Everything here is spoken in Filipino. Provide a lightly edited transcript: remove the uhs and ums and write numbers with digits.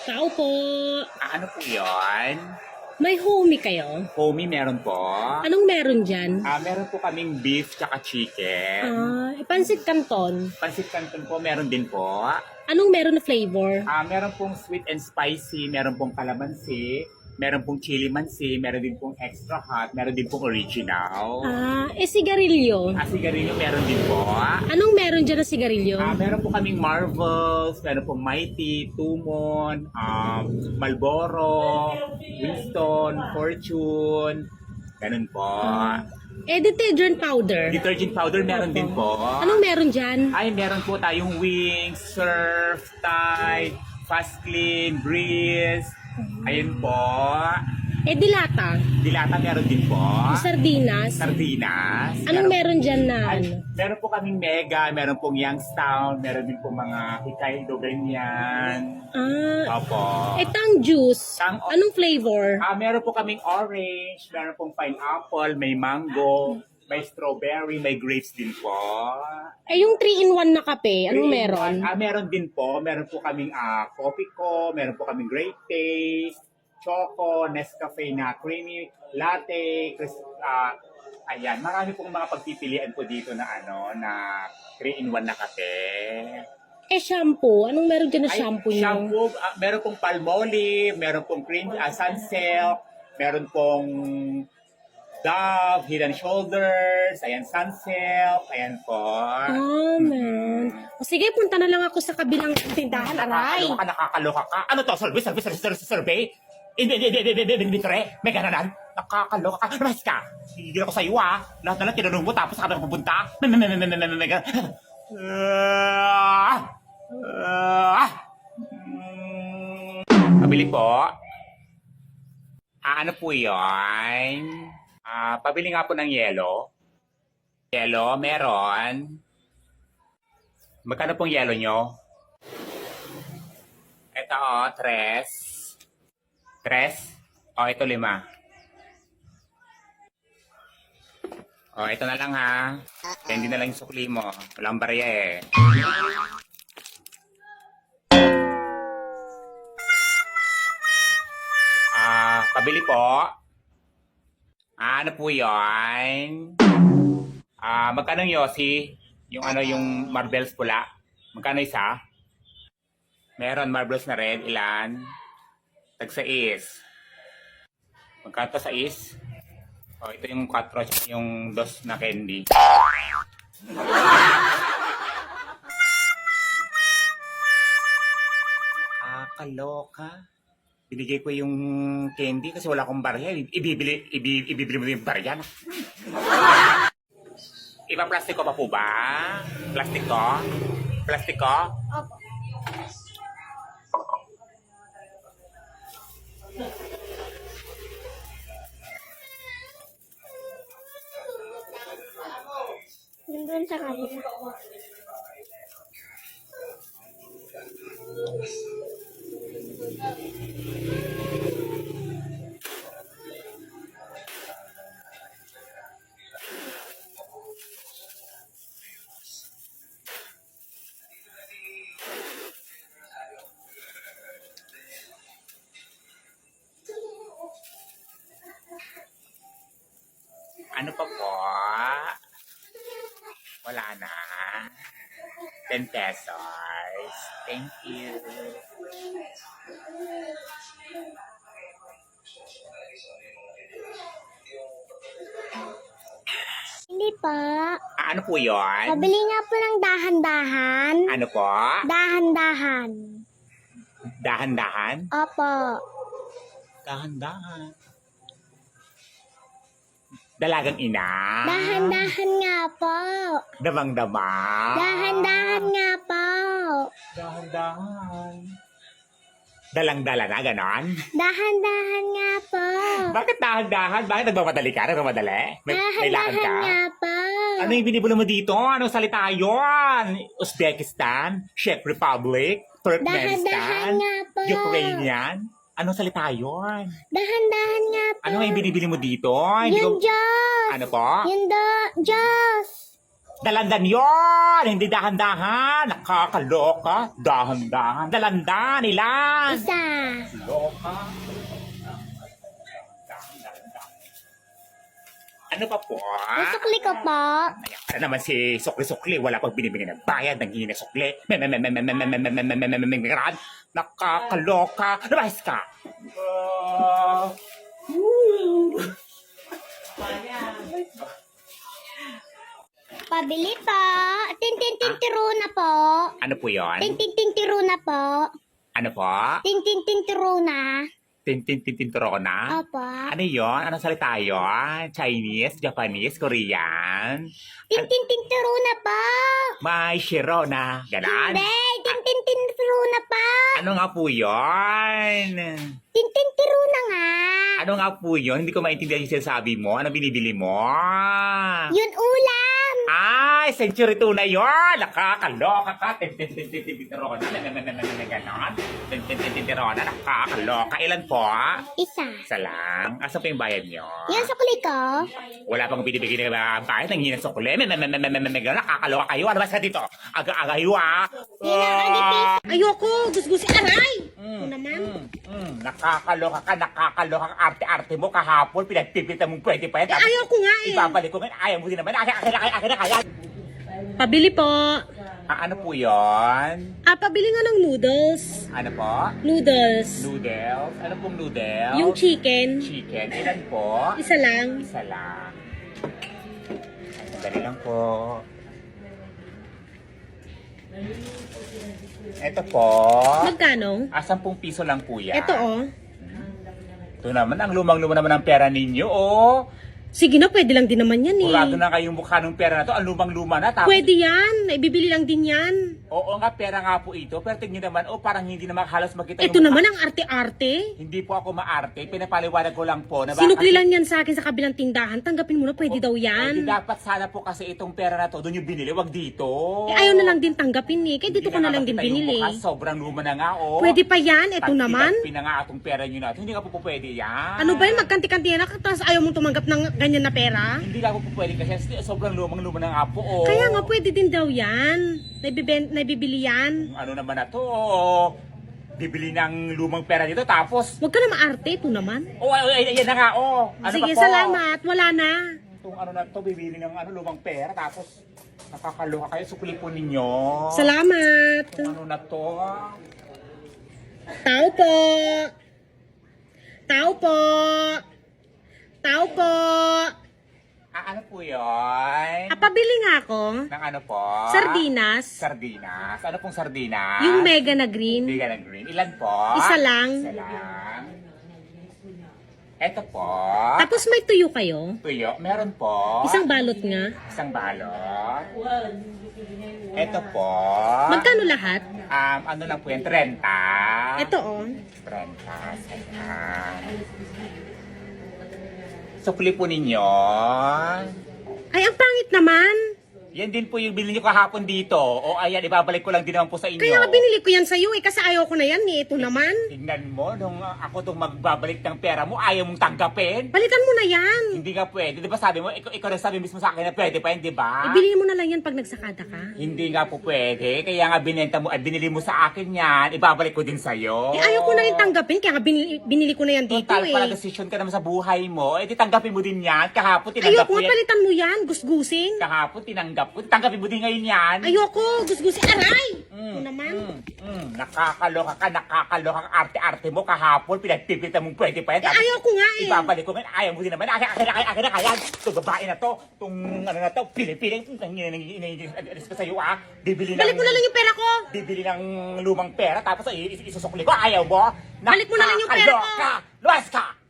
Tao po. Ano po yun? May homie kayo? Homie, meron po. Anong meron dyan? Meron po kaming beef tsaka chicken. Pansit canton. Pansit canton po, meron din po. Anong meron na flavor? Meron pong sweet and spicy, meron pong calamansi, meron pong chili mansi, meron din pong extra hot, meron din pong original. Sigarilyo. Sigarilyo, meron din po. Anong meron dyan na sigarilyo? Meron po kaming Marvels, meron pong Mighty, Tumon, Marlboro, Winston, Fortune, ganun po. Detergent powder. Detergent powder, meron din po. Anong meron dyan? Ay, meron po tayong Wings, Surf, Tide, Fast Clean, Breeze. Ayun po. Dilata. Dilata, meron din po. Sardinas. Sardinas. Anong meron dyan na Ay, meron po kaming Mega, meron pong Youngstown, meron din po mga Hokkaido, ganyan. Opo. Tang juice. Anong flavor? Meron po kaming orange, meron pong pineapple, may mango, may strawberry, may grapes din po. Yung 3-in-1 na kape, anong meron? Meron din po. Meron po kaming coffee ko, meron po kaming great taste, choco, Nescafe na creamy, latte, ayan. Marami pong mga pagpipilian po dito na na 3-in-1 na kape. Shampoo. Anong meron dyan na shampoo nyo? Shampoo, meron pong Palmolive, meron pong cream, Sunsilk, meron pong Dove, Head and Shoulders, ayan, Sunsilk, ayan po. Man. Sige, punta na lang ako sa kabilang tindahan, aray. Nakakaloka ka. Ano to? Survey? Hindi, tre. May gananan. Nakakaloka ka. Mas ka. Higil ako sa iyo, Lahat na lang tinanong mo, tapos saka na pupunta. Pabili po. Ano po yun? Pabili nga po ng yelo. Yelo, meron. Magkano pong yelo nyo? Ito, 3. 3? Ito 5. Ito na lang ha. Hindi na lang yung sukli mo. Walang barya eh. Pabili po. Ano po yun? Magkano yung Yossi? Yung yung marbles pula? Magkano isa? Meron marbles na red. Ilan? Tag-6. Magkano to 6? Ito yung 4, yung 2 na candy. Kaloka. Binigay ko yung candy kasi wala akong barya. Ibibili mo yung barya. Iba plastic ko pa po ba? Plastic ko? Plastic ko? Opo. Nandun sa kabila. Ano pa po? Wala na. 10 pesos. Thank you. Hindi po. Ano po yun? Pabili nga po ng dahan-dahan. Ano po? Dahan-dahan. Dahan-dahan? Opo. Dahan-dahan. Dalagang ina? Dahan-dahan nga po. Damang-dama? Dahan-dahan nga po. Dahan-dahan. Dalang-dala na, ganon? Dahan-dahan nga po. Bakit dahan-dahan? Bakit nagmamadali ka? Nagmamadali? May lakad Dahan-dahan ka? nga po. Ano yung binibula mo dito? Anong salita yun? Uzbekistan? Czech Republic? Dahan-dahan Turkmenistan? nga po. Ukrainian? Anong salita yun? Dahan-dahan nga po. Ano yung binibili mo dito? Yung Diyos. Ano po? Yung Diyos. Dalandan yon! Hindi dahan-dahan! Nakakaloka! Dahan-dahan! Dalandan! Ilan? Isa. Loka! Dahan-dahan. Ano pa po? Isukli ko po. Ayan naman si Sukli-Sukli. Wala pang binibigyan ng bayad. Nanghingi na sukli. Nakakaloka! Labas ka! Pabili po. Tintin-tintiro na po. Ano po yon? Tintin-tintiro na po. Ano po? Tintin-tintiro na. Tintin-tintinturo na? Opo. Ano yon? Anong salita yon? Chinese, Japanese, Korean? Tintin-tintiro na po. May shiro na. Ganon? Hindi. Tintin-tintiro na po. Ano nga po yon? Tintin-tiro na nga. Ano nga po yon? Hindi ko maintindihan yung sinasabi mo. Ano binibili mo? Yun ulam. Ay, century 2 na yun! Nakakaloka ka! Tintintintintintiro na. Ganon? Tintintintintiro na. Nakakaloka. Ilan po? Isa. Isa lang. Asa pa yung bayad nyo? Yan sukli ko. Wala pang binibigyan ng bayad. Nanghingi ng sukle. Nakakaloka kayo. Ano ba sa dito? Aga-aga kayo ah! Ayoko, gusgusi. Aray! Ito naman. Nakakaloka ka. Nakakaloka ka. Arte-arte mo kahapon. Pinagpipita mong pwede pa yan. Eh, ayoko nga eh. Ibabalik ko ngayon. Ayaw mo din naman. Akin na kaya. Pabili po. Ano po yon? Pabili nga ng noodles. Ano po? Noodles. Noodles? Ano pong noodles? Yung chicken. Chicken. Ilan po? Isa lang. Isa lang. Dali lang po. Ito po. Magkano? 10 piso lang po yan. Ito oh. Ito naman, ang lumang-luma naman ang pera ninyo, oh. Sige na, pwede lang din naman yan eh. Kurado na kayong mukha ng pera na to. Ang lumang-luma na. Tapos, Pwede yan. Ibibili lang din yan. oo nga, pera nga po ito. Pero tingnan naman, oh, parang hindi naman halos makita Ito yung naman mukha. ang arte-arte. Hindi po ako maarte. Pinapaliwanag ko lang po. Na Sinukli lang yan sa akin sa kabilang tindahan. Tanggapin mo na, pwede daw Hindi yan. dapat sana po kasi itong pera na to, doon yung binili, wag dito. Eh, ayaw na lang din tanggapin eh. Kaya dito ko na lang din makita yung binili. mukha, sobrang luma na nga, oh. Pwede pa yan. Ito naman. Tagpi na nga atong pera nyo na ito. Hindi nga po pwede yan. Ano ba yun? Magkanti-kanti na. Tapos ayaw mong tumanggap ng ganyan na pera? Hindi nga po pwede kasi sobrang lumang-luma na nga po, oh. Kaya nga pwede din daw yan. Naibibili yan. Ano naman na to, oh. Bibili ng lumang pera dito, tapos, Huwag ka na maarte. Ito naman. oh, ayan na nga, oh. Ano Sige, pa po? salamat. Wala na. Itong ano na to, bibili ng lumang pera, tapos, nakakaloka kayo, sukli po ninyo. Salamat. Ano na to? Tao po. Tao po. Tao po. Ano po yun? Pabili nga ako. Ng ano po? Sardinas. Sardinas. Ano pong sardinas? Yung mega na green. Bigyan ng green. Ilan po? Isa lang. Isa lang. Ito po. Tapos may tuyo kayo. Tuyo. Meron po. Isang balot nga. Isang balot. Ito po. Magkano lahat? Ano lang po yan? 30. Ito oh. 30. Ayan. Sukli po ninyo. Ay, ang pangit naman. Yan din po yung binili nyo kahapon dito. O ayan, ibabalik ko lang din naman po sa inyo. Kaya nga binili ko yan sa'yo eh. Kasi ayaw ko na yan eh. Ito naman. Tingnan mo, nung ako itong magbabalik ng pera mo, ayaw mong tanggapin. Balikan mo na yan. Hindi nga pwede. Di ba sabi mo, ikaw na sabi mismo sa akin na pwede pa yun, di ba? Ibili mo na lang yan pag nagsakada ka. Hindi nga po pwede. Kaya nga binenta mo at binili mo sa akin yan, ibabalik ko din sa'yo. Eh, ayaw ko na rin tanggapin. Kaya nga binili ko na yan dito Total, eh. pala decision ka naman sa buhay mo, eh di tanggapin mo din yan. Kahapon Ayaw tinanggap ko ko yan. palitan mo yan. Gusgusing. Kahapon tinanggap ko. Tanggapin mo din ngayon yan. Ayoko. Gusgusing. Aray! Ito naman. Nakakaloka ka, nakakaloka ka. Arte-arte mo kahapon, pinagpipita mong pwede pa yan. Eh, ayaw ko nga eh. Ibabalik ko ngayon, ayaw mo din naman. Akin na kaya. Itong babae na to, itong ano na to, piling-piling. Inayinis ko sa'yo ah. Bibili Balik mo na lang yung pera ko. Bibili ng lumang pera, tapos isusukli ko, ayaw mo. Balik mo na lang yung pera ko. Nakakaloka. Luwas ka!